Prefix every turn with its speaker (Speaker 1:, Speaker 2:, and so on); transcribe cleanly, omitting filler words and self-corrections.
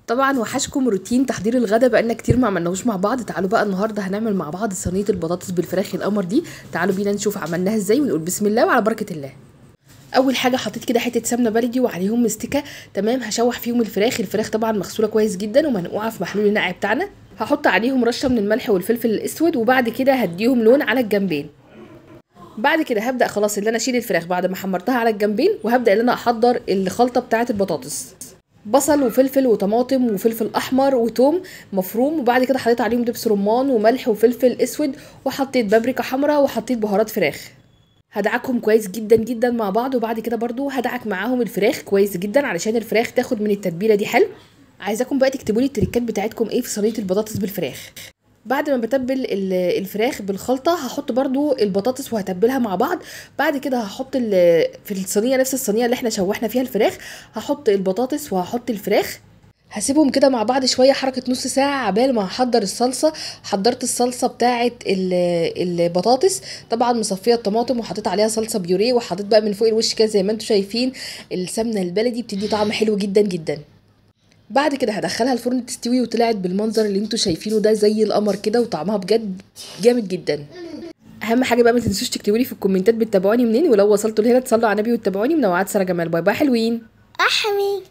Speaker 1: طبعا وحشكم روتين تحضير الغدا، بقالنا كتير ما عملناهوش مع بعض. تعالوا بقى النهارده هنعمل مع بعض صينيه البطاطس بالفراخ القمر دي. تعالوا بينا نشوف عملناها ازاي ونقول بسم الله وعلى بركه الله. اول حاجه حطيت كده حته سمنه بلدي وعليهم مستكه. تمام، هشوح فيهم الفراخ طبعا مغسوله كويس جدا ومنقوعه في محلول النقع بتاعنا. هحط عليهم رشه من الملح والفلفل الاسود، وبعد كده هديهم لون على الجنبين. بعد كده هبدا خلاص اللي انا اشيل الفراخ بعد ما حمرتها على الجنبين، وهبدا اللي انا احضر الخلطه بتاعه البطاطس. بصل وفلفل وطماطم وفلفل احمر وتوم مفروم، وبعد كده حطيت عليهم دبس رمان وملح وفلفل اسود، وحطيت بابريكا حمراء، وحطيت بهارات فراخ. هدعكهم كويس جدا جدا مع بعض، وبعد كده برضو هدعك معاهم الفراخ كويس جدا علشان الفراخ تاخد من التتبيله دي حلو. عايزاكم بقى تكتبوا لي التريكات بتاعتكم ايه في صينيه البطاطس بالفراخ. بعد ما بتبل الفراخ بالخلطه هحط برضو البطاطس وهتبلها مع بعض. بعد كده هحط في الصينيه، نفس الصينيه اللي احنا شوحنا فيها الفراخ، هحط البطاطس وهحط الفراخ. هسيبهم كده مع بعض شويه، حركه نص ساعه عبال ما هحضر الصلصه. حضرت الصلصه بتاعه البطاطس، طبعا مصفيه الطماطم وحطيت عليها صلصه بيوريه، وحطيت بقى من فوق الوش كده زي ما انتم شايفين السمنه البلدي بتدي طعم حلو جدا جدا. بعد كده هدخلها الفرن تستوي، وطلعت بالمنظر اللي انتوا شايفينه ده زي القمر كده، وطعمها بجد جامد جدا. اهم حاجه بقى ما تنسوش تكتبوا لي في الكومنتات بتتابعوني منين، ولو وصلتوا لهنا تصلوا على النبي وتتابعوني. منوعات ساره جمال، باي باي حلوين.
Speaker 2: احمي